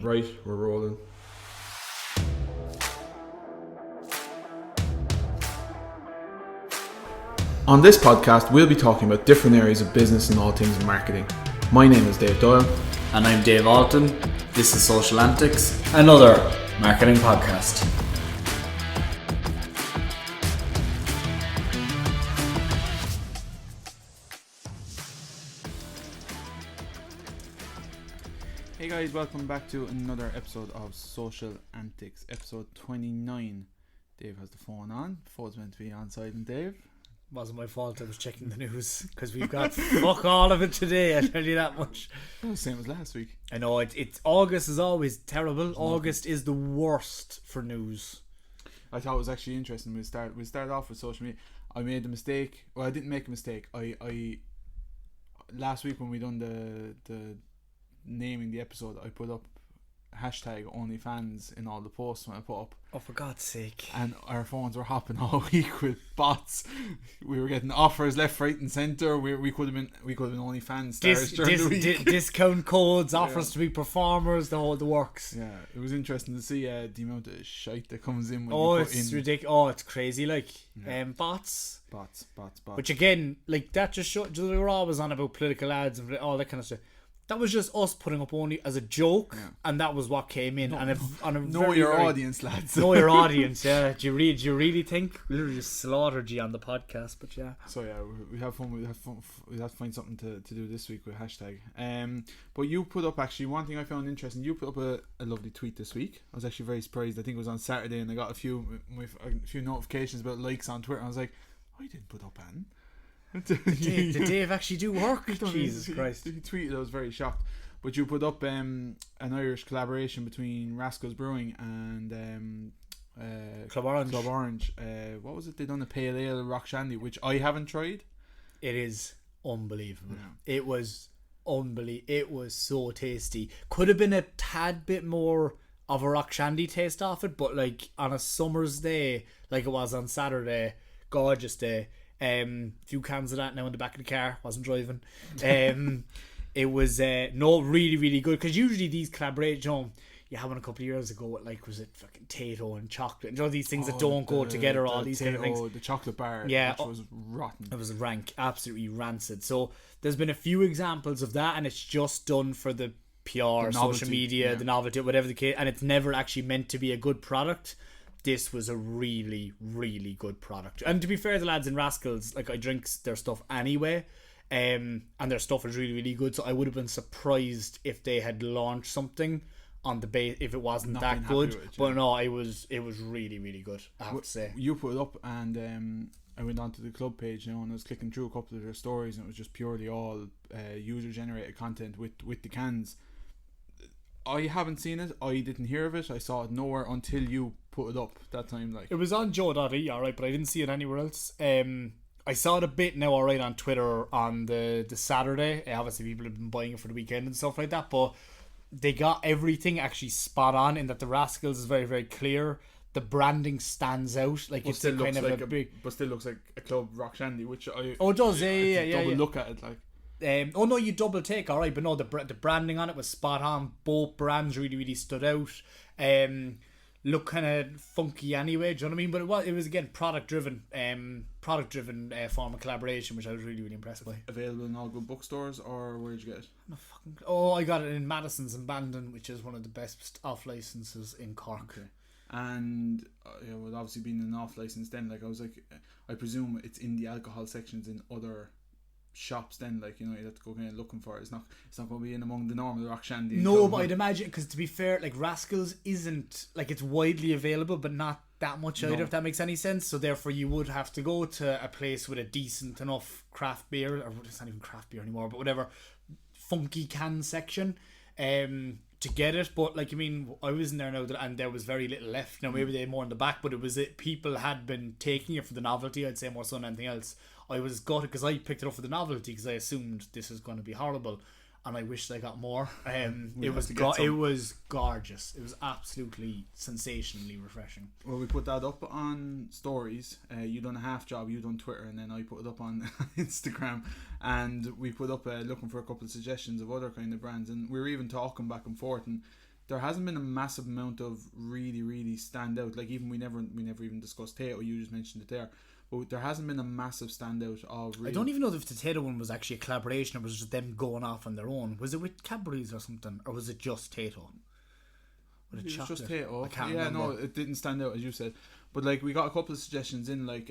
Right, we're rolling. On this podcast, we'll be talking about different areas of business and all things marketing. My name is Dave Doyle. And I'm Dave Alton. This is Social Antics, another marketing podcast. Hey guys, welcome back to another episode of Social Antics, episode 29. Dave has the phone on. The phone's meant to be on silent, Dave. Wasn't my fault, I was checking the news because we've got fuck all of it today, I tell you that much. Oh, same as last week. I know, it's August is always terrible. August is the worst for news. I thought it was actually interesting. We started off with social media. I made a mistake. Well, I didn't make a mistake. I last week when we done the naming the episode, I put up hashtag OnlyFans in all the posts when I put up. Oh, for God's sake. And our phones were hopping all week with bots. We were getting offers left, right and centre. We could have been OnlyFans stars during the week. Discount codes, offers to be performers, the whole the works. Yeah, it was interesting to see the amount of shite that comes in when you put it's in. ridiculous. Oh, it's crazy. Like bots. Which again, like that just showed. We were always on about political ads and all that kind of stuff. That was just us putting up only as a joke, and that was what came in. Know your audience, lads. Know your audience, yeah. Do you really think we literally just slaughtered you on the podcast? But yeah. So yeah, we have fun. We have to find something to do this week with hashtag. But you put up actually one thing I found interesting. You put up a lovely tweet this week. I was actually very surprised. I think it was on Saturday, and I got a few notifications about likes on Twitter. I was like, I didn't put up an. Did Dave actually do work? Jesus Christ. He tweeted, I was very shocked. But you put up an Irish collaboration between Rascals Brewing and Club Orange. What was it? They done a pale ale rock shandy, which I haven't tried. It is unbelievable. Yeah. It was unbelievable. It was so tasty. Could have been a tad bit more of a rock shandy taste off it, but like on a summer's day, like it was on Saturday, gorgeous day. Few cans of that now in the back of the car. Wasn't driving. It was really, really good, because usually these collaborations, you had one a couple of years ago with, like, was it fucking Tato and chocolate, and you know, these things that don't go together, all these kind of things. The chocolate bar, which was rotten. It was rank, absolutely rancid. So there's been a few examples of that, and it's just done for the PR, social media, the novelty, whatever the case, and it's never actually meant to be a good product. This was a really, really good product. And to be fair, the lads in Rascals, like, I drink their stuff anyway, and their stuff is really, really good. So I would have been surprised if they had launched something on the base if it wasn't that good. But no, it was really, really good, I have to say. You put it up, and I went onto the club page now, and I was clicking through a couple of their stories, and it was just purely all user generated content with the cans. I haven't seen it. I didn't hear of it. I saw it nowhere until you put it up that time. Like, it was on Joe.ie, alright, but I didn't see it anywhere else. I saw it a bit now, alright, on Twitter on the Saturday. Obviously, people have been buying it for the weekend and stuff like that, but they got everything actually spot on in that the Rascals is very, very clear. The branding stands out. Like, it's still kind of like a big, but still looks like a Club Rock Shandy, which I. Oh, it does, yeah. Double look at it, like. Oh no, you double take, alright, but no, the branding on it was spot on. Both brands really, really stood out. Look kind of funky anyway, do you know what I mean? But it was again product driven form of collaboration, which I was really, really impressed by. Available in all good bookstores, or where'd you get it? I got it in Madison's in Bandon, which is one of the best off licenses in Cork. Okay. And well, obviously being an off license, then, like, I was like, I presume it's in the alcohol sections in other shops, then, like, you know, you have to go kind of looking for it. It's not going to be in among the normal rock shandy. No, but I'd imagine, because to be fair, like, Rascals isn't, like, it's widely available, but not that much either, if that makes any sense. So therefore you would have to go to a place with a decent enough craft beer, or it's not even craft beer anymore, but whatever, funky can section to get it. But, like, I mean, I was in there now, and there was very little left. Now maybe they had more in the back, but people had been taking it for the novelty, I'd say, more so than anything else. I was gutted because I picked it up for the novelty, because I assumed this is going to be horrible. and I wished I got more. We it have to was get some. it was gorgeous. It was absolutely sensationally refreshing. Well, we put that up on stories. You done a half job, you done Twitter, and then I put it up on Instagram. And we put up looking for a couple of suggestions of other kind of brands, and we were even talking back and forth. And there hasn't been a massive amount of really stand out. Like even we never even discussed Tato. You just mentioned it there. But there hasn't been a massive standout of real... I don't even know if the Tato one was actually a collaboration or was just them going off on their own. Was it with Cadbury's or something? Or was it just Tato? It was just Tato. I can't yeah, remember. no, it didn't stand out as you said. But like we got a couple of suggestions in, like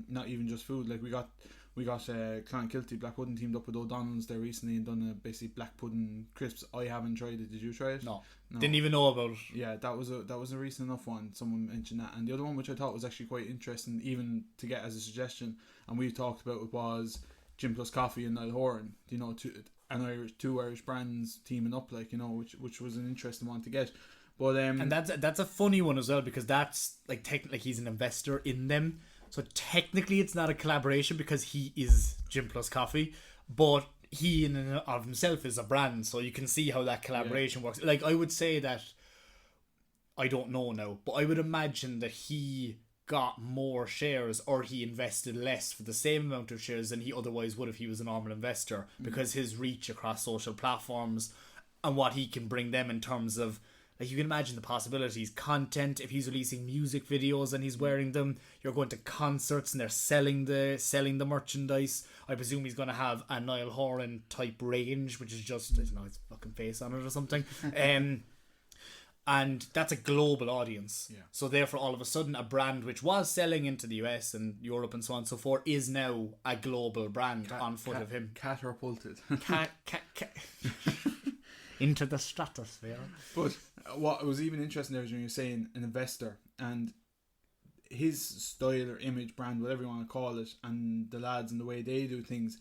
not even just food. Like we got Clan Kilty Black Pudding teamed up with O'Donnell's there recently and done a basically black pudding crisps. I haven't tried it. Did you try it? No. Didn't even know about it. Yeah, that was a recent enough one. Someone mentioned that, and the other one which I thought was actually quite interesting, even to get as a suggestion, and we talked about it, was Gin Plus Coffee and Niall Horan. You know, two Irish brands teaming up, like, you know, which was an interesting one to get. But and that's a funny one as well, because that's like technically he's an investor in them. So technically it's not a collaboration because he is Gin Plus Coffee, but he in and of himself is a brand, so you can see how that collaboration works. Like I would say that, I don't know now, but I would imagine that he got more shares or he invested less for the same amount of shares than he otherwise would if he was a normal investor, because his reach across social platforms and what he can bring them in terms of, like, you can imagine the possibilities. Content, if he's releasing music videos and he's wearing them, you're going to concerts and they're selling the merchandise. I presume he's going to have a Niall Horan type range, which is just, I don't know, his fucking face on it or something. And that's a global audience. Yeah. So therefore, all of a sudden, a brand which was selling into the US and Europe and so on and so forth is now a global brand on foot of him. Catapulted. Into the stratosphere. But what was even interesting there was when you were saying an investor, and his style or image, brand, whatever you want to call it, and the lads and the way they do things,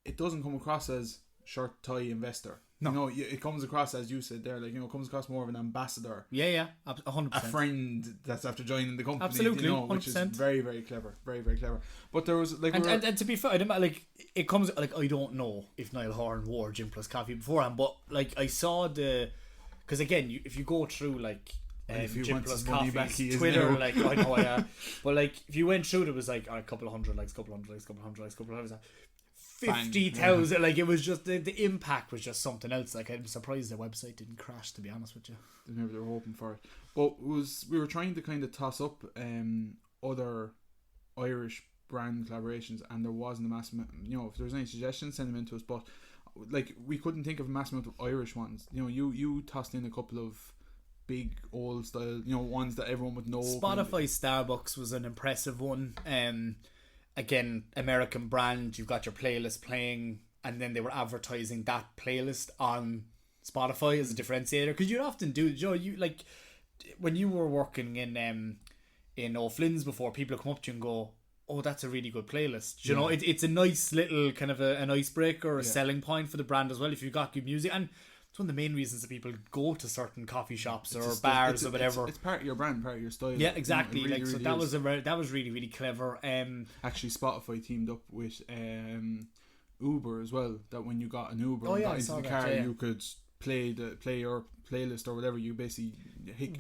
it doesn't come across as shirt tie investor. No. You know, it comes across, as you said there, like, you know, it comes across more of an ambassador. Yeah, 100%. A friend that's after joining the company. Absolutely, you know, which 100%. is very clever. Very clever. But there was, like... And to be fair, I don't, like, it comes, like, I don't know if Niall Horan wore Gin Plus Coffee beforehand, but, like, I saw because again, if you go through, like, Gin Plus Coffee's Twitter, like, I know, but, like, if you went through it, was like a couple of hundred likes, couple of hundred likes, 50,000, like, it was just the impact was just something else. Like, I'm surprised their website didn't crash, to be honest with you. Maybe they were hoping for it. But we were trying to kind of toss up other Irish brand collaborations, and there wasn't a massive, you know, if there's any suggestions, send them in to us. But like, we couldn't think of a massive amount of Irish ones. You know, you tossed in a couple of big old style, you know, ones that everyone would know. Spotify Starbucks was an impressive one. Again, American brand, you've got your playlist playing, and then they were advertising that playlist on Spotify as a differentiator, because you'd often do, you know, you, like, when you were working in O'Flynn's before, people would come up to you and go, oh, that's a really good playlist. You know, it's a nice little kind of an icebreaker, a selling point for the brand as well, if you've got good music. And it's one of the main reasons that people go to certain coffee shops or bars or whatever. It's part of your brand, part of your style. Yeah, exactly. You know, really, like, so that was really clever. Actually, Spotify teamed up with Uber as well. That when you got an Uber and got into the car, you could play your playlist or whatever. You basically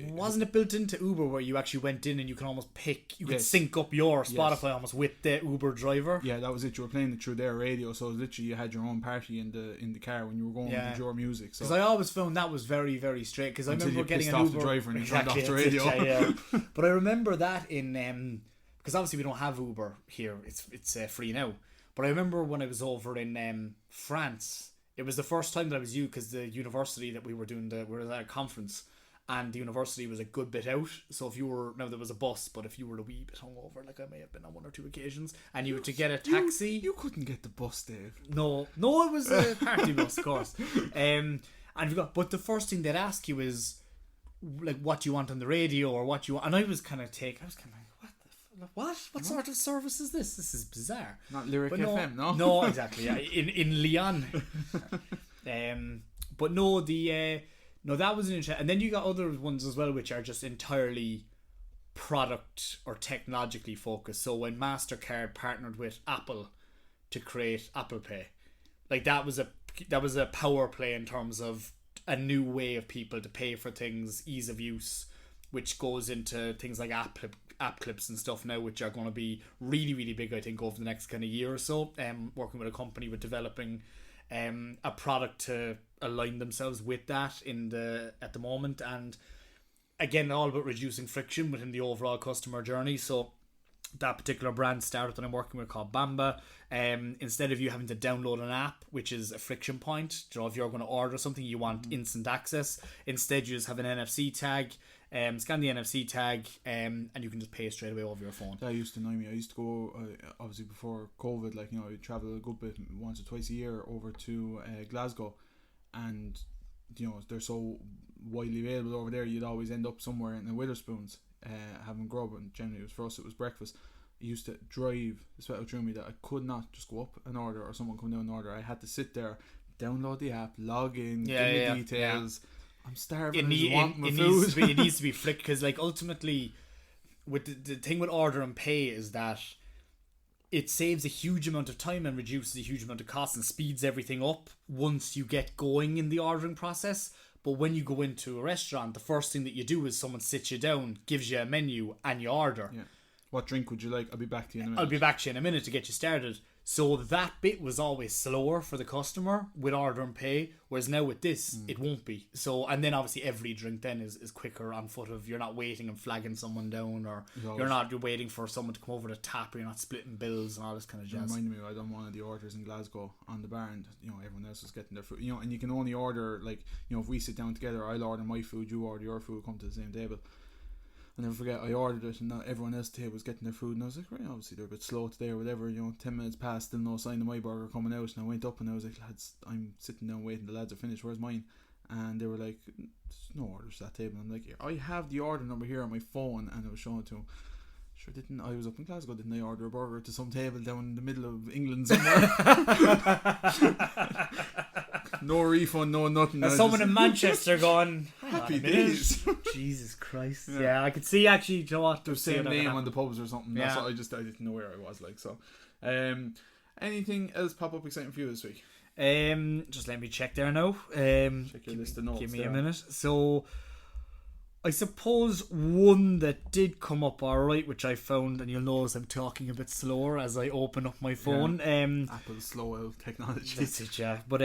wasn't it built into Uber where you actually went in and you can almost pick, you could sync up your Spotify almost with the Uber driver. Yeah, that was it. You were playing it through their radio, so literally you had your own party in the car when you were going with your music. Because I always found that was very, very straight. Because I remember getting an Uber, the driver and you turned off the radio. But I remember that in because obviously we don't have Uber here. It's free now. But I remember when I was over in France. It was the first time that I was because the university that we were doing, we were at a conference, and the university was a good bit out. So if you were, now there was a bus, but if you were a wee bit hungover, like I may have been on one or two occasions, and you were to get a taxi. You couldn't get the bus, Dave. No, it was a party bus, of course. But the first thing they'd ask you is, like, what do you want on the radio, or what you want, and I was kind of like, what sort of service is this? This is bizarre. Not Lyric FM, no? No, exactly. Yeah. In Lyon. But no, that was an interesting. And then you got other ones as well, which are just entirely product or technologically focused. So when MasterCard partnered with Apple to create Apple Pay, like, that was a power play in terms of a new way of people to pay for things, ease of use, which goes into things like app clips and stuff now, which are going to be really, really big, I think, over the next kind of year or so. Working with a company with developing a product to align themselves with that at the moment, and again, all about reducing friction within the overall customer journey. So that particular brand startup that I'm working with called Bamba, instead of you having to download an app, which is a friction point, if you're going to order something, you want instant access. Instead, you just have an NFC tag, scan the NFC tag, and you can just pay straight away over your phone. That used to annoy me. I used to go, obviously before COVID, I'd travel a good bit, once or twice a year, over to Glasgow, and they're so widely available over there, you'd always end up somewhere in the Witherspoons having grub, and generally for us it was breakfast. It used to drive the sweat out through me that I could not just go up and order, or someone come down and order. I had to sit there, download the app, log in, give me details. I'm starving. It needs to be flicked, because ultimately with the thing with order and pay is that it saves a huge amount of time and reduces a huge amount of cost and speeds everything up once you get going in the ordering process. But when you go into a restaurant, the first thing that you do is someone sits you down, gives you a menu, and you order. Yeah. What drink would you like? I'll be back to you in a minute. I'll be back to you in a minute to get you started. So that bit was always slower for the customer with order and pay, whereas now with this, it won't be. So, and then obviously every drink then is quicker on foot of, you're not waiting and flagging someone down, or you're waiting for someone to come over to tap, or you're not splitting bills and all this kind of jazz. It reminded me, I done one of the orders in Glasgow on the bar, and everyone else was getting their food, and you can only order, if we sit down together, I'll order my food, you order your food, come to the same table. I'll never forget, I ordered it, and now everyone else today was getting their food, and I was like, right, obviously they're a bit slow today or whatever, 10 minutes passed, still no sign of my burger coming out, and I went up and I was like, lads, I'm sitting down waiting, the lads are finished, where's mine? And they were like, there's no orders to that table. And I'm like, I have the order number here on my phone, and I was showing it to him. Sure didn't, I was up in Glasgow, didn't I order a burger to some table down in the middle of England somewhere? No refund, no nothing. And someone in Manchester going, happy days. Jesus Christ. Yeah, I could see actually, you know what? The same name on the pubs or something. Yeah. That's what I didn't know where I was so. Anything else pop up exciting for you this week? Just let me check there now. Check your list of notes. Give me a minute. So I suppose one that did come up alright, which I found, and you'll notice I'm talking a bit slower as I open up my phone. Apple's slow out technology. This is, yeah. But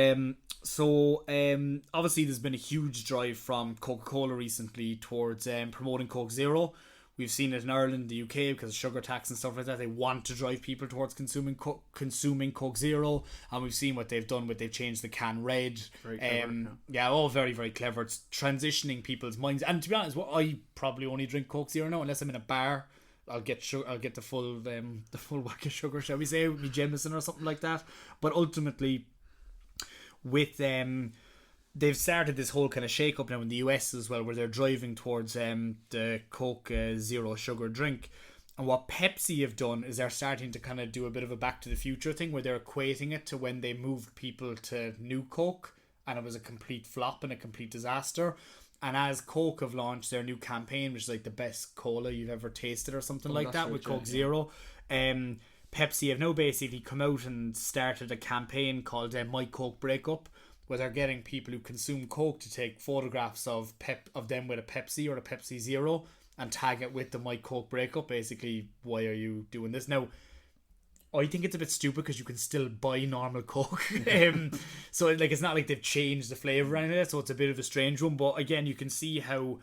obviously there's been a huge drive from Coca-Cola recently towards promoting Coke Zero. We've seen it in Ireland, the UK, because of sugar tax and stuff like that. They want to drive people towards consuming Coke Zero, and we've seen what they've done. They've changed the can red. Very clever. All very, very clever. It's transitioning people's minds. And to be honest, I probably only drink Coke Zero now, unless I'm in a bar. I'll get the full whack of sugar, shall we say, with me Jameson or something like that. But ultimately, with they've started this whole kind of shake up now in the US as well, where they're driving towards the Coke Zero sugar drink. And what Pepsi have done is they're starting to kind of do a bit of a Back to the Future thing, where they're equating it to when they moved people to New Coke, and it was a complete flop and a complete disaster. And as Coke have launched their new campaign, which is like the best cola you've ever tasted or something like that, with Coke Zero, Pepsi have now basically come out and started a campaign called My Coke Breakup, where they're getting people who consume Coke to take photographs of them with a Pepsi or a Pepsi Zero and tag it with the My Coke Breakup. Basically, why are you doing this? Now, I think it's a bit stupid because you can still buy normal Coke. So it's not like they've changed the flavour or anything, so it's a bit of a strange one. But again, you can see how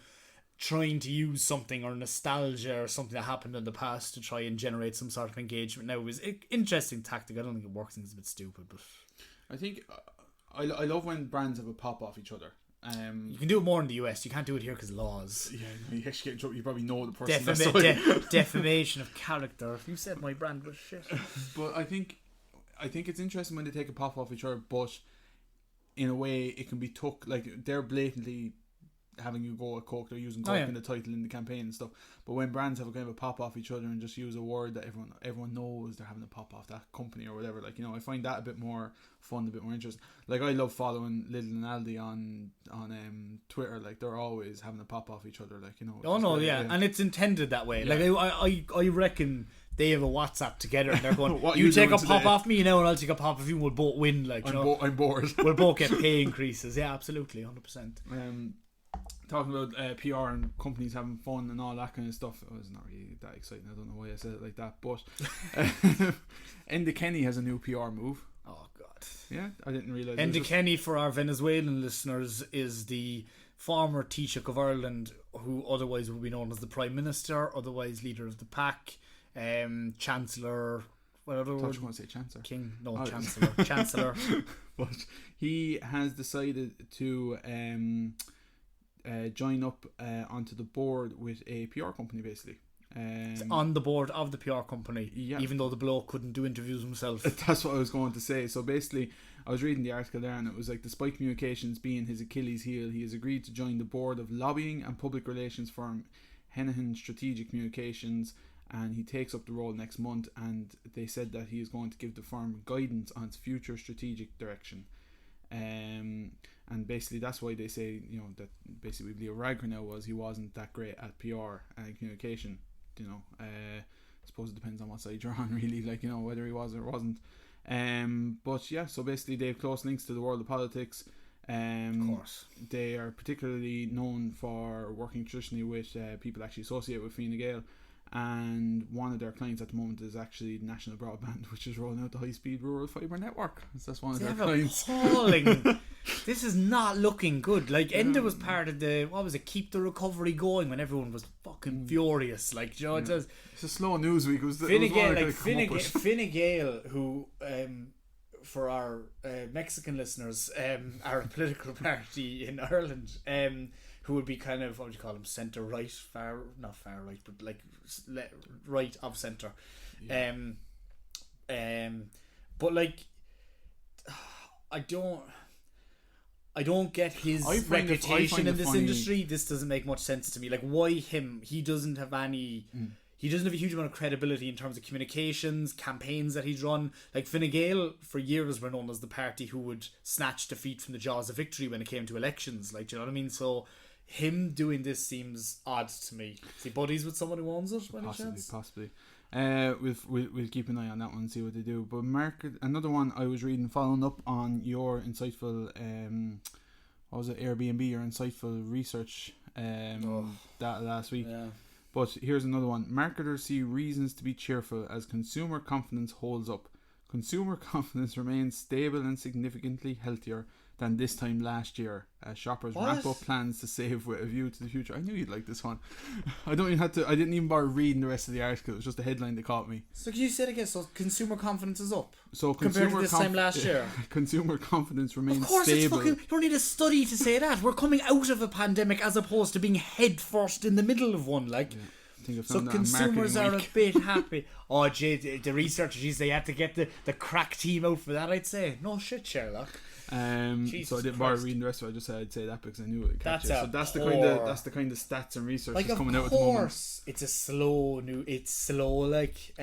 trying to use something or nostalgia or something that happened in the past to try and generate some sort of engagement now is an interesting tactic. I don't think it works. I think it's a bit stupid, but I think I love when brands have a pop off each other. You can do it more in the US. You can't do it here because laws. Yeah, you actually get in trouble. You probably know the person. Defamation of character. You said my brand was shit. But I think it's interesting when they take a pop off each other, but in a way it can be took, like they're blatantly having you go at Coke, they're using Coke in the title in the campaign and stuff. But when brands have a kind of a pop off each other and just use a word that everyone knows they're having a pop off that company or whatever, I find that a bit more fun, a bit more interesting. Like I love following Lidl and Aldi on Twitter. Like they're always having a pop off each other. And it's intended that way. Yeah. Like I reckon they have a WhatsApp together and they're going, What you take a doing pop today? off me now and I'll take a pop off you and we'll both win. Like, you know, I'm bored. we'll both get pay increases. Yeah, absolutely, 100%. Talking about PR and companies having fun and all that kind of stuff, it was not really that exciting. I don't know why I said it like that, but Enda Kenny has a new PR move. Oh God. Yeah, I didn't realise. Enda Kenny, for our Venezuelan listeners, is the former Taoiseach of Ireland, who otherwise would be known as the Prime Minister, otherwise leader of the PAC, Chancellor. What other I thought word? you want to say Chancellor. King? No, Oh. Chancellor. But he has decided to join up onto the board with a PR company, basically. On the board of the PR company, Yeah. even though the bloke couldn't do interviews himself. That's what I was going to say. So basically, I was reading the article there, and it was like, despite communications being his Achilles heel, he has agreed to join the board of lobbying and public relations firm Hennihan Strategic Communications, and he takes up the role next month. And they said that he is going to give the firm guidance on its future strategic direction. And basically that's why they say, you know, that basically Leo Varadkar he wasn't that great at PR and communication. You know, I suppose it depends on what side you're on, really, like, you know, whether he was or wasn't. But yeah, so basically they have close links to the world of politics. Of course. They are particularly known for working traditionally with people actually associated with Fine Gael, and one of their clients at the moment is actually National Broadband, which is rolling out the high-speed rural fibre network. So that's one of their clients. Appalling. This is not looking good. Like, Enda was part of the, what was it, keep the recovery going when everyone was fucking furious. Like, you know, it's a slow news week. Fine Gael, who for our Mexican listeners, are a political party in Ireland, who would be kind of, what would you call them, centre right, not far right, but like right of centre. Yeah. But like, I don't get his reputation in this industry. This doesn't make much sense to me. Like, why him? He doesn't have any. He doesn't have a huge amount of credibility in terms of communications, campaigns that he's run. Like, Fine Gael for years were known as the party who would snatch defeat from the jaws of victory when it came to elections. Like, do you know what I mean? So him doing this seems odd to me. Is he buddies with someone who owns it? By any chance? Possibly. We'll keep an eye on that one and see what they do. But another one I was reading, following up on your insightful what was it, Airbnb, your insightful research that last week. Yeah. But here's another one. Marketers see reasons to be cheerful as consumer confidence holds up. Consumer confidence remains stable and significantly healthier than this time last year as shoppers ramp up plans to save with a view to the future. I knew you'd like this one. I didn't even bother reading the rest of the article. It was just the headline that caught me. So can you say it again? So consumer confidence is up. So compared to this time last year. Consumer confidence remains of course stable. It's fucking, you don't need a study to say that. We're coming out of a pandemic as opposed to being head first in the middle of one. Like, yeah. So consumers are a bit happy. Oh, gee, the researchers, they had to get the crack team out for that, I'd say. No shit, Sherlock. So I didn't bother reading the rest of it. I just said I'd say that because I knew it would catch it. So that's the kind of stats and research that's coming out at the moment. Of course, it's slow. Like,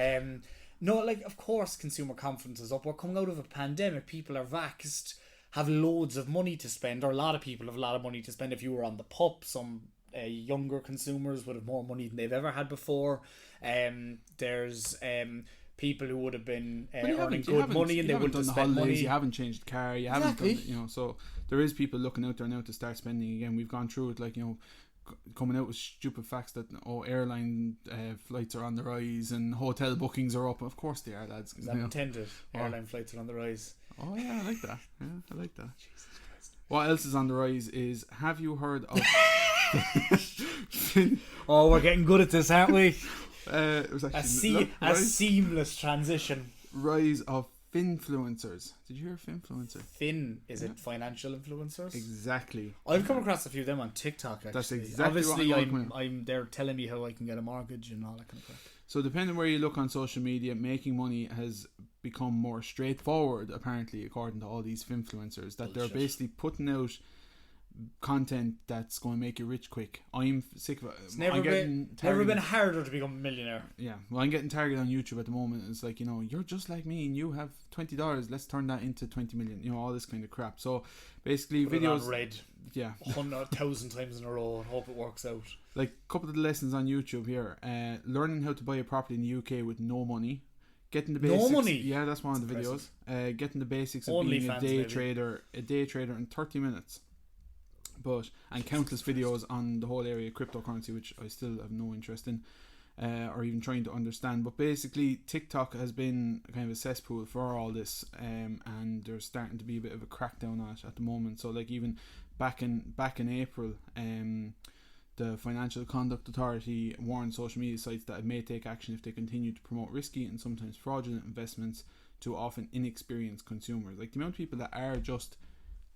no, like, of course, consumer confidence is up. We're coming out of a pandemic. People are vaxxed, have loads of money to spend, or a lot of people have a lot of money to spend. If you were on the pup, some younger consumers would have more money than they've ever had before. There's people who would have been earning good money and they wouldn't have spent money. You haven't changed the car. You haven't done, so there is people looking out there now to start spending again. We've gone through it, like, coming out with stupid facts that airline flights are on the rise and hotel bookings are up. Of course they are, lads. Is that intended? Airline flights are on the rise. Oh yeah, I like that. Yeah, I like that. Jesus Christ. What else is on the rise is, have you heard of we're getting good at this, aren't we? It was actually a seamless transition. Rise of FinFluencers. Did you hear FinFluencer? Is it financial influencers? Exactly. I've come across a few of them on TikTok, actually. That's exactly obviously I'm they're telling me how I can get a mortgage and all that kind of stuff. So depending where you look on social media, making money has become more straightforward, apparently, according to all these FinFluencers, that they're basically putting out content that's going to make you rich quick. I'm sick of it. It's never been harder to become a millionaire. Yeah, well, I'm getting targeted on YouTube at the moment. It's like, you're just like me and you have $20. Let's turn that into 20 million. All this kind of crap. So basically, put videos. It on red. Yeah. 100,000 times in a row and hope it works out. Like a couple of the lessons on YouTube here. Learning how to buy a property in the UK with no money. Getting the basics. No money? Yeah, that's one of the videos. Getting the basics of Only being fans, a day maybe. trader in 30 minutes. And countless videos on the whole area of cryptocurrency, which I still have no interest in, or even trying to understand. But basically, TikTok has been kind of a cesspool for all this, and there's starting to be a bit of a crackdown on it at the moment. So, like, even back in April, the Financial Conduct Authority warned social media sites that it may take action if they continue to promote risky and sometimes fraudulent investments to often inexperienced consumers. Like, the amount of people that are just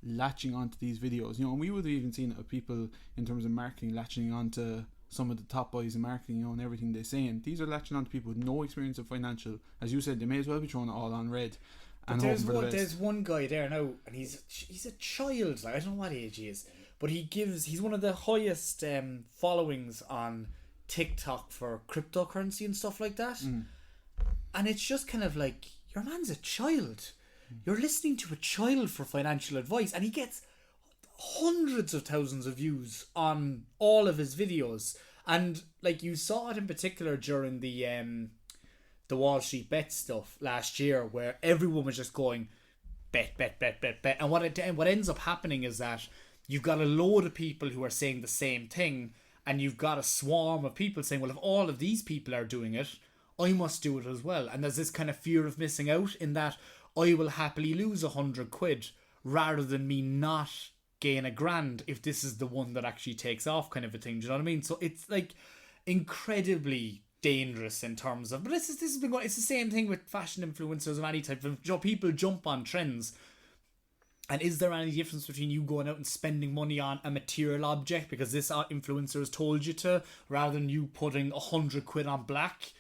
latching onto these videos, and we would have even seen it of people in terms of marketing latching onto some of the top boys in marketing, and everything they say, and these are latching onto people with no experience of financial. As you said, they may as well be throwing it all on red. And there's one guy there now, and he's a child. Like, I don't know what age he is, but he's one of the highest followings on TikTok for cryptocurrency and stuff like that. And it's just kind of like, your man's a child. You're listening to a child for financial advice, and he gets hundreds of thousands of views on all of his videos. And like, you saw it in particular during the Wall Street bet stuff last year, where everyone was just going bet. And what ends up happening is that you've got a load of people who are saying the same thing, and you've got a swarm of people saying, well, if all of these people are doing it, I must do it as well. And there's this kind of fear of missing out, in that I will happily lose £100 rather than me not gain £1,000 if this is the one that actually takes off, kind of a thing. Do you know what I mean? So it's like incredibly dangerous in terms of, but this has been going, it's the same thing with fashion influencers of any type of, people jump on trends. And is there any difference between you going out and spending money on a material object because this influencer has told you to, rather than you putting £100 on black?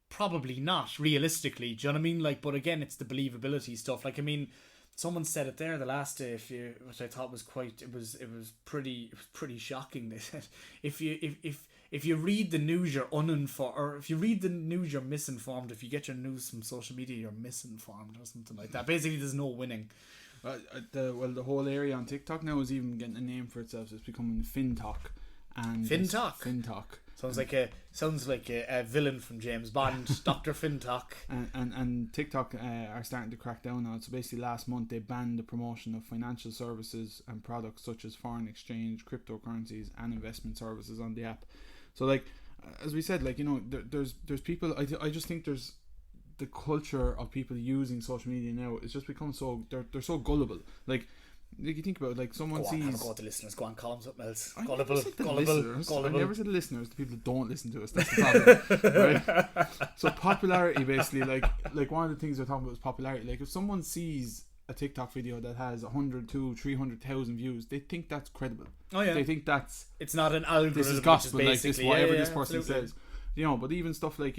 Probably not, realistically. Do you know what I mean? Like, but again, it's the believability stuff. Like, I mean, someone said it there the last day, which I thought was pretty shocking. They said, if you read the news, you're uninformed, or if you read the news, you're misinformed. If you get your news from social media, you're misinformed, or something like that. Basically, there's no winning. The whole area on TikTok now is even getting a name for itself. It's becoming FinTok. And FinTok. Sounds like a villain from James Bond, Dr. FinTok. And TikTok are starting to crack down on it. So basically, last month they banned the promotion of financial services and products such as foreign exchange, cryptocurrencies, and investment services on the app. So, like, as we said, like, there's people. I just think there's the culture of people using social media now. It's just become so they're so gullible. Like you think about it, like someone sees. Go on, the listeners. Go on, call them something else. I Gullible. never said the listeners. The people that don't listen to us. That's the problem, right? So popularity, basically, like one of the things we're talking about is popularity. Like, if someone sees a TikTok video that has 100 to 300,000 views, they think that's credible. Oh yeah. They think it's not an algorithm. This is gospel. Like, this whatever this person absolutely says. But even stuff like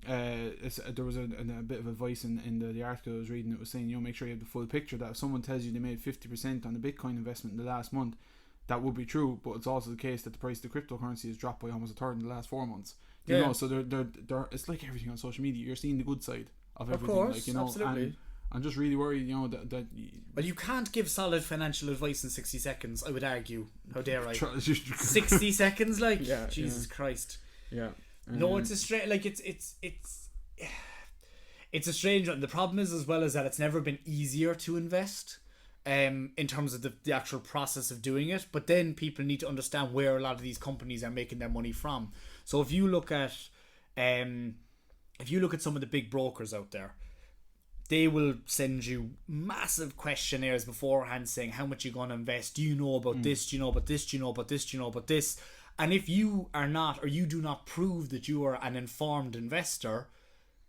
there was a bit of advice in the article I was reading. It was saying, make sure you have the full picture. That if someone tells you they made 50% on a Bitcoin investment in the last month, that would be true, but it's also the case that the price of the cryptocurrency has dropped by almost a third in the last 4 months. So they're it's like everything on social media. You're seeing the good side of everything. Of course, absolutely. And I'm just really worried, that well, you can't give solid financial advice in 60 seconds, I would argue. How dare I? 60 seconds, like, Jesus Christ. Yeah. No, it's a strange, like, it's a strange one. The problem is, as well, is that it's never been easier to invest in terms of the actual process of doing it. But then people need to understand where a lot of these companies are making their money from. So if you look at some of the big brokers out there, they will send you massive questionnaires beforehand saying, how much you're going to invest? Do you know about this? Do you know about this? Do you know about this? Do you know about this? And if you are not, or you do not prove that you are an informed investor,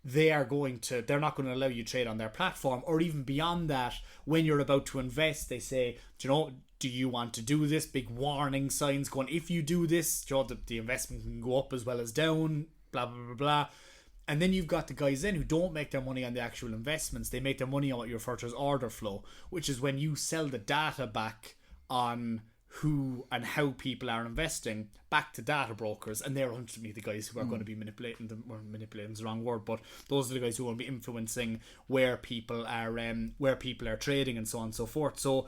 they're not going to allow you to trade on their platform. Or even beyond that, when you're about to invest, they say, do you want to do this? Big warning signs going, if you do this, the investment can go up as well as down, blah, blah, blah, blah. And then you've got the guys then who don't make their money on the actual investments. They make their money on what you refer to as order flow, which is when you sell the data back on who and how people are investing back to data brokers, and they're ultimately the guys who are going to be manipulating them, or manipulating is the wrong word, but those are the guys who will be influencing where people are trading and so on and so forth. So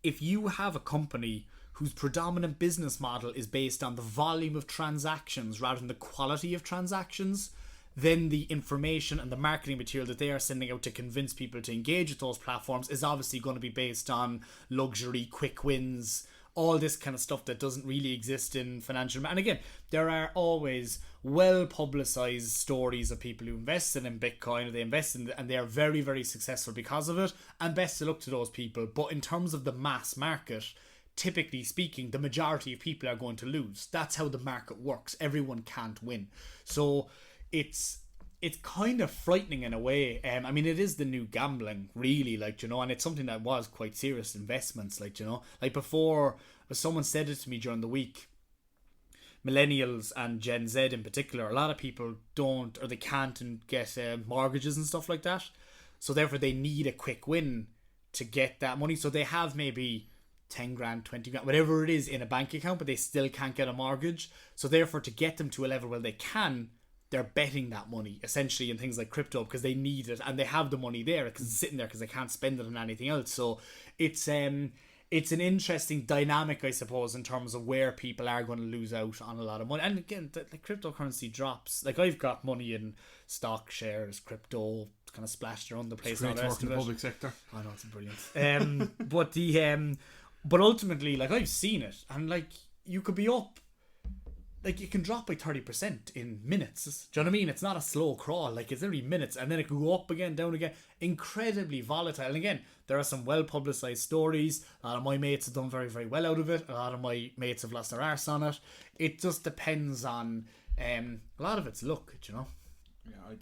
if you have a company whose predominant business model is based on the volume of transactions rather than the quality of transactions, then the information and the marketing material that they are sending out to convince people to engage with those platforms is obviously going to be based on luxury, quick wins, all this kind of stuff that doesn't really exist in financial. And again, there are always well publicized stories of people who invested in Bitcoin, or they invested in it, and they are very, very successful because of it, and best of luck to those people. But in terms of the mass market, typically speaking, the majority of people are going to lose. That's how the market works. Everyone can't win. So it's kind of frightening in a way. I mean, it is the new gambling, really, like, you know, and it's something that was quite serious investments, like, you know, like before, someone said it to me during the week, millennials and Gen Z in particular, a lot of people don't, or they can't get mortgages and stuff like that, so therefore they need a quick win to get that money. So they have maybe 10 grand, 20 grand, whatever it is in a bank account, but they still can't get a mortgage. So therefore, to get them to a level where they can, they're betting that money essentially in things like crypto because they need it, and they have the money there because it's sitting there because they can't spend it on anything else. So it's an interesting dynamic, I suppose, in terms of where people are going to lose out on a lot of money. And again, the cryptocurrency drops. Like, I've got money in stock, shares, crypto, kind of splashed around the place. It's great to work in the public sector. I know, it's brilliant. But ultimately, like, I've seen it, and like, you could be up, like, you can drop by 30% in minutes. Do you know what I mean? It's not a slow crawl. Like, it's only minutes, and then it could go up again, down again. Incredibly volatile. And again, there are some well-publicised stories. A lot of my mates have done very, very well out of it. A lot of my mates have lost their arse on it. It just depends on... a lot of it's luck, you know? Yeah,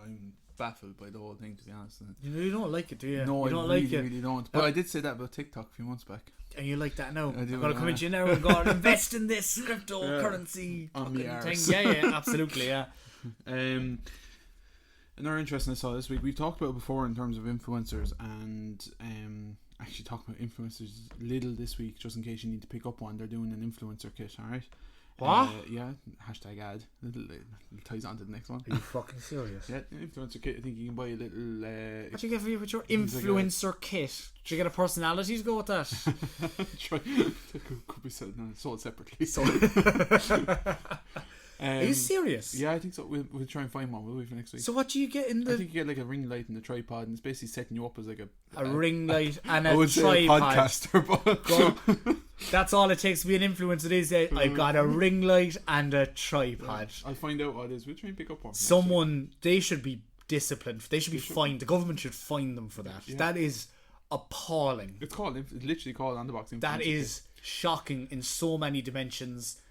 I'm baffled by the whole thing, to be honest. You don't like it, do you? No, you don't really, really don't. But I did say that about TikTok a few months back. And you like that now? I do. I'm going to come into you now and go, invest in this cryptocurrency on the thing. arse. Yeah, absolutely, yeah. Another interesting I saw this week, we've talked about it before in terms of influencers, and actually talking about influencers little this week, just in case you need to pick up one. They're doing an influencer kit, alright? What? Yeah, hashtag ad. Little ties on to the next one. Are you fucking serious? Yeah, influencer kit. I think you can buy a little... what do you get for with your influencer kit? Do you get a personality to go with that? Could be sold separately. Are you serious? Yeah, I think so. We'll try and find one, will we, for next week? So what do you get in the... I think you get like a ring light and a tripod, and it's basically setting you up as like a ring light and I a would tripod. say a podcaster, but... That's all it takes to be an influencer these days. I've got a ring light and a tripod. I'll find out what it is. We'll try and pick up one. They should be disciplined. They should be fined. The government should fine them for that. Yeah. That is appalling. It's literally called on the box. That is shocking in so many dimensions.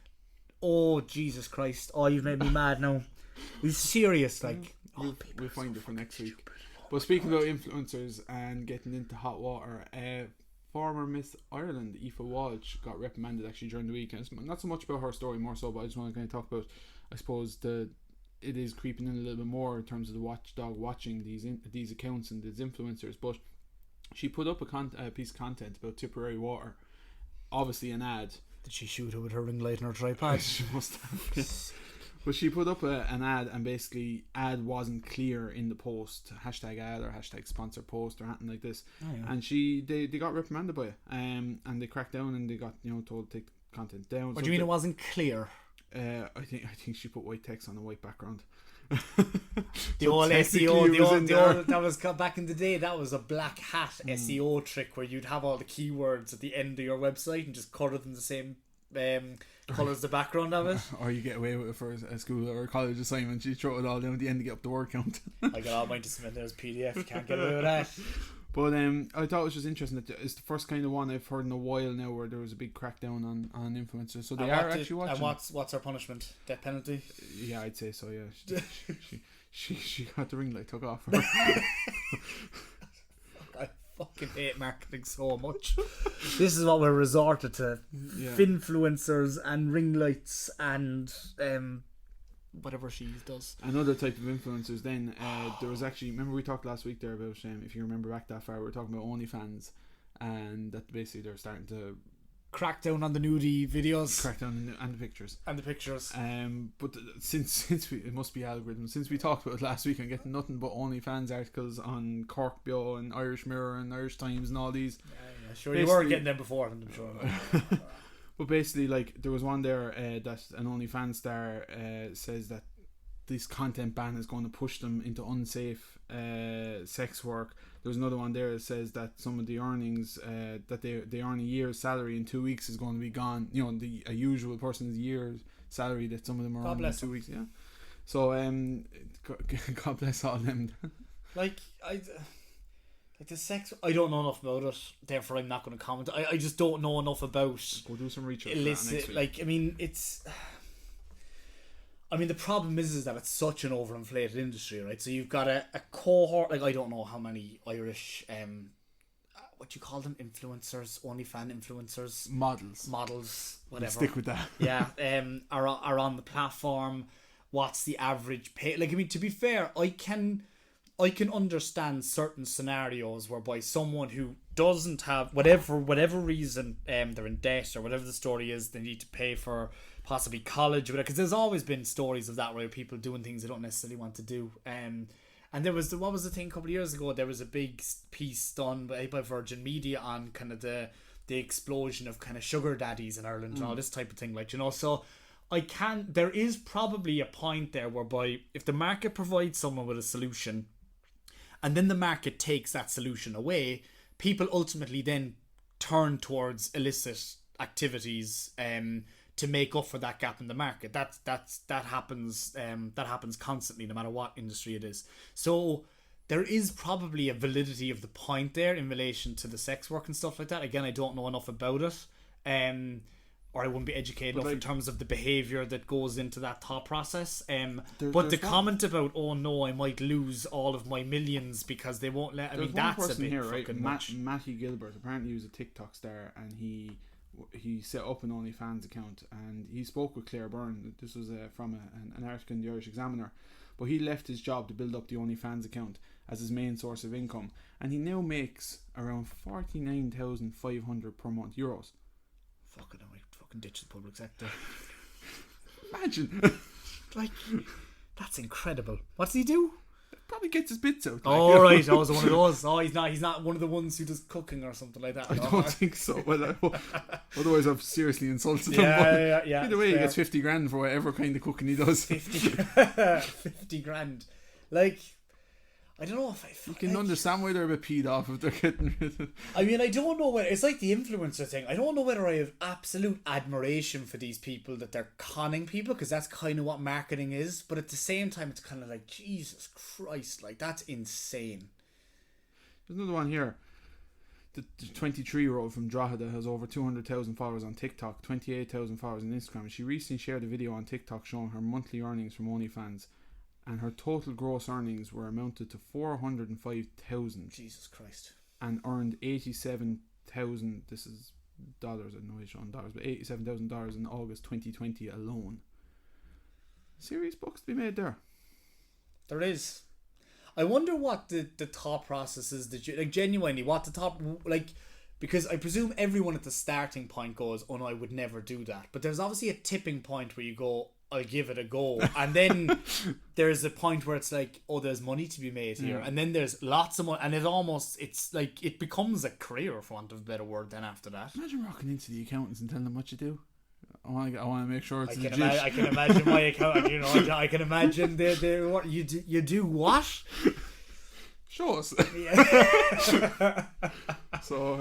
Oh, Jesus Christ. Oh, you've made me mad now. Are you serious? Like, we'll find it for next week. But speaking about influencers and getting into hot water, former Miss Ireland, Aoife Walsh, got reprimanded actually during the week. And it's not so much about her story, more so, but I just want to kind of talk about, I suppose, it is creeping in a little bit more in terms of the watchdog watching these accounts and these influencers. But she put up a piece of content about Tipperary water, obviously an ad. Did she shoot her with her ring light and her tripod? She must have. Yeah. But she put up an ad, and basically ad wasn't clear in the post, hashtag ad or hashtag sponsor post or anything like this. Oh, yeah. And they got reprimanded by it, and they cracked down, and they got told to take the content down. What do you mean it wasn't clear? I think she put white text on a white background. The old SEO, that was back in the day. That was a black hat SEO trick where you'd have all the keywords at the end of your website and just colour them the same colour as the background of it. Or you get away with it for a school or a college assignment. You throw it all down at the end to get up the word count. I got all mine to submit there as PDF. You can't get away with that. But I thought it was just interesting that it's the first kind of one I've heard in a while now where there was a big crackdown on influencers. So they are actually watching. And what's her punishment? Death penalty? Yeah, I'd say so. Yeah, she got the ring light took off her. I fucking hate marketing so much. This is what we're resorted to: FinFluencers and ring lights and whatever she does. Another type of influencers then, there was actually, remember we talked last week there about, if you remember back that far, we were talking about OnlyFans, and that basically they're starting to crack down on the nudie videos. Crack down and the pictures. And the pictures. But since we, it must be algorithms. Since we talked about it last week, I'm getting nothing but OnlyFans articles on Cork Bio and Irish Mirror and Irish Times and all these. Yeah, sure. You were getting them before, I'm sure. But basically, like, there was one there that an OnlyFans star says that this content ban is going to push them into unsafe sex work. There was another one there that says that some of the earnings that they earn a year's salary in 2 weeks is going to be gone. You know, a usual person's year's salary that some of them are earning in 2 weeks. Yeah. So God bless all them. Like the sex, I don't know enough about it, therefore I'm not going to comment. I just don't know enough about. Go do some research. Illicit, like, I mean, the problem is that it's such an overinflated industry, right? So you've got a cohort, like, I don't know how many Irish, what do you call them? Influencers, OnlyFans influencers, models, whatever. Stick with that. Yeah, are on the platform. What's the average pay? Like, I mean, to be fair, I can understand certain scenarios whereby someone who doesn't have whatever reason they're in debt or whatever the story is, they need to pay for possibly college or whatever, because there's always been stories of that where people doing things they don't necessarily want to do. And there was what was the thing a couple of years ago, there was a big piece done by Virgin Media on kind of the explosion of kind of sugar daddies in Ireland and all this type of thing, like, you know. So there is probably a point there whereby if the market provides someone with a solution and then the market takes that solution away, people ultimately then turn towards illicit activities to make up for that gap in the market. That happens constantly, no matter what industry it is. So there is probably a validity of the point there in relation to the sex work and stuff like that. Again, I don't know enough about it, or I wouldn't be educated enough in terms of the behaviour that goes into that thought process. But the comment about, oh no, I might lose all of my millions because they won't let. I mean, that's a bit fucking much. Matthew Gilbert, apparently he was a TikTok star, and he set up an OnlyFans account, and he spoke with Claire Byrne. This was from an article in the Irish Examiner. But he left his job to build up the OnlyFans account as his main source of income, and he now makes around 49,500 per month euros. Fucking ditch the public sector. Imagine. Like, that's incredible. What does he do? Probably gets his bits out. Oh, right. I was one of those. Oh, he's not one of the ones who does cooking or something like that. I don't think so. Well, otherwise I've seriously insulted him. Yeah. Either way, he gets 50 grand for whatever kind of cooking he does. 50 grand. Like, I don't know if you can understand why they're a bit peed off if they're getting rid of. I mean, I don't know whether it's like the influencer thing. I don't know whether I have absolute admiration for these people that they're conning people, because that's kind of what marketing is. But at the same time, it's kind of like, Jesus Christ, like, that's insane. There's another one here. The 23-year-old from Drogheda has over 200,000 followers on TikTok, 28,000 followers on Instagram. She recently shared a video on TikTok showing her monthly earnings from OnlyFans, and her total gross earnings were amounted to 405,000. Jesus Christ. And earned 87,000. This is dollars. I know it's on dollars, but $87,000 in August 2020 alone. Serious bucks to be made there. There is. I wonder what the thought process is that you, like, genuinely what the top, like, because I presume everyone at the starting point goes, oh no, I would never do that. But there's obviously a tipping point where you go, I'll give it a go. And then there's a point where it's like, oh, there's money to be made here. Yeah. And then there's lots of money. And it's like, it becomes a career, for want of a better word, then after that. Imagine rocking into the accountants and telling them what you do. I want to make sure it's legit. I can imagine my accountant, you know, I can imagine what you do what? Show us. So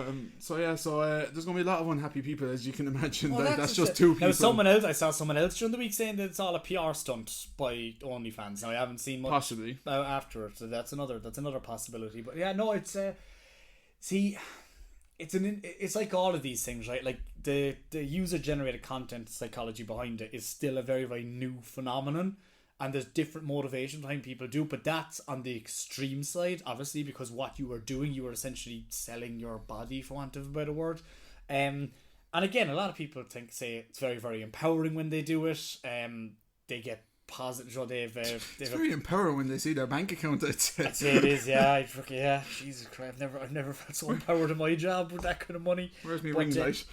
there's gonna be a lot of unhappy people, as you can imagine. Well, that's just two people. Now, I saw someone else during the week saying that it's all a PR stunt by OnlyFans. Now, I haven't seen much possibly after it, so that's another possibility. But yeah, no, it's it's like all of these things, right? Like the user generated content psychology behind it is still a very, very new phenomenon. And there's different motivations behind people do, but that's on the extreme side, obviously, because what you were doing, you were essentially selling your body, for want of a better word. And again, a lot of people say it's very, very empowering when they do it. They get positive. So it's very empowering when they see their bank account. I'd say it is. Yeah, Jesus Christ, I've never felt so empowered in my job with that kind of money. Where's my ring light?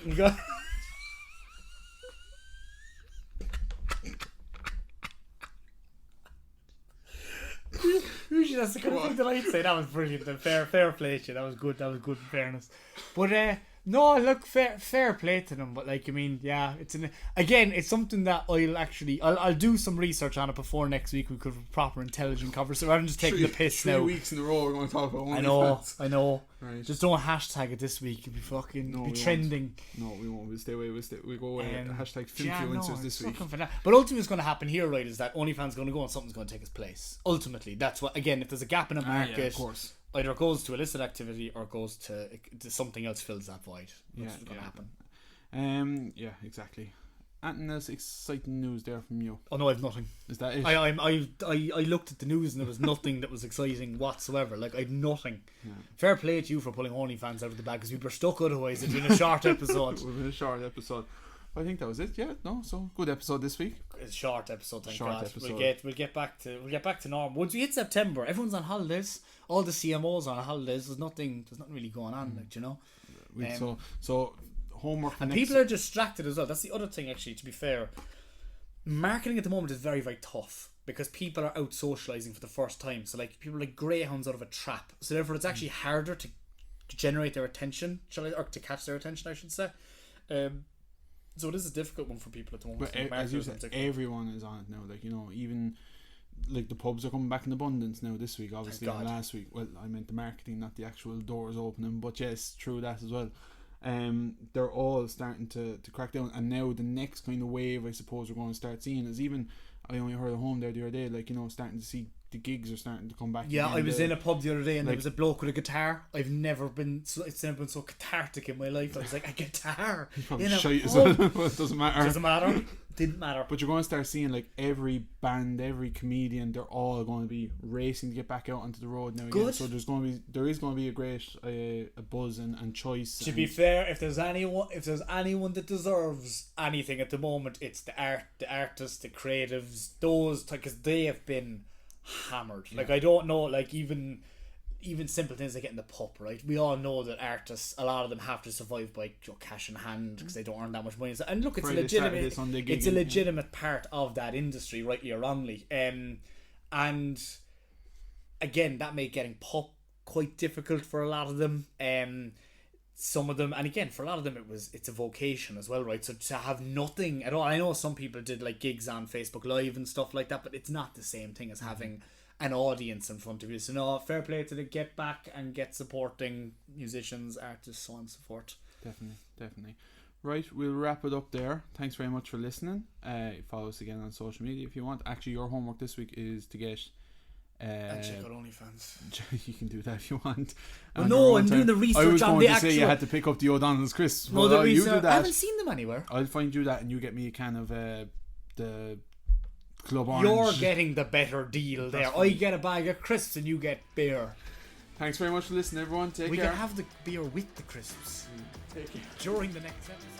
Usually that's the kind of thing that I'd say. That was brilliant. Fair play to you. That was good in fairness. But no, look, fair play to them. But like, I mean, yeah, it's something that I'll do some research on it before next week. We could have a proper intelligent conversation rather than just taking the piss now. 3 weeks in a row we're going to talk about OnlyFans. I know. Right. Just don't hashtag it this week. It'll be fucking trending. No, we won't. We'll stay away. We'll go away. Hashtag FinFluencers this week. But ultimately, what's going to happen here, right, is that OnlyFans going to go and something's going to take its place. Ultimately, that's what. Again, if there's a gap in a market, of course. Either it goes to illicit activity or it goes to something else fills that void. That's what's going to happen. Yeah, exactly. Anything else exciting news there from you? Oh no, I've nothing. Is that it? I looked at the news and there was nothing that was exciting whatsoever. Like, I'd nothing. Yeah. Fair play to you for pulling OnlyFans out of the bag, because we were stuck otherwise. It'd been a short episode. We've been a short episode. I think that was it. Yeah, no, so good episode this week. It's a short episode, thank God. Episode. We'll get back to normal. Once we hit September, everyone's on holidays. All the CMOs are on holidays. There's nothing really going on, like, you know. So homework. And people are distracted as well. That's the other thing, actually. To be fair, marketing at the moment is very, very tough because people are out socializing for the first time. So like, people are like greyhounds out of a trap. So therefore, it's actually harder to generate their attention, or to catch their attention, I should say. So this is a difficult one for people at the moment. But as you said, everyone is on it now. Like, you know, even like the pubs are coming back in abundance now this week. Obviously, and last week. Well, I meant the marketing, not the actual doors opening. But yes, true that as well. They're all starting to crack down, and now the next kind of wave, I suppose, we're going to start seeing is even. I only heard at home there the other day, like, you know, starting to see the gigs are starting to come back. Yeah, I was in a pub the other day and there was a bloke with a guitar. It's never been so cathartic in my life. I was like, a guitar in a pub. It doesn't matter. Didn't matter. But you're going to start seeing like every band, every comedian, they're all going to be racing to get back out onto the road now again. So there is going to be a great a buzz and choice. To be fair, if there's anyone that deserves anything at the moment, it's the artists, the creatives, those, because they have been hammered. Like, I don't know, like even simple things like getting the pup, right? We all know that artists, a lot of them have to survive by cash in hand because they don't earn that much money. And look, it's a legitimate part of that industry, rightly or wrongly. And again, that made getting pup quite difficult for a lot of them. Some of them, and again, for a lot of them, it's a vocation as well, right? So to have nothing at all, I know some people did like gigs on Facebook Live and stuff like that, but it's not the same thing as having an audience in front of you. So no, fair play to them. Get back and get supporting musicians, artists, so on and so forth. Definitely. Right, we'll wrap it up there. Thanks very much for listening. Follow us again on social media if you want. Actually, your homework this week is to get and check out OnlyFans. You can do that if you want. Well, no, I'm doing the research on the actual. I was going to say you had to pick up the O'Donnell's crisps. No, the research. You do that. I haven't seen them anywhere. I'll find you that, and you get me a can of the Club Orange. You're getting the better deal there. I get a bag of crisps and you get beer. Thanks very much for listening, everyone. Take care. We can have the beer with the crisps. Take care. During the next episode.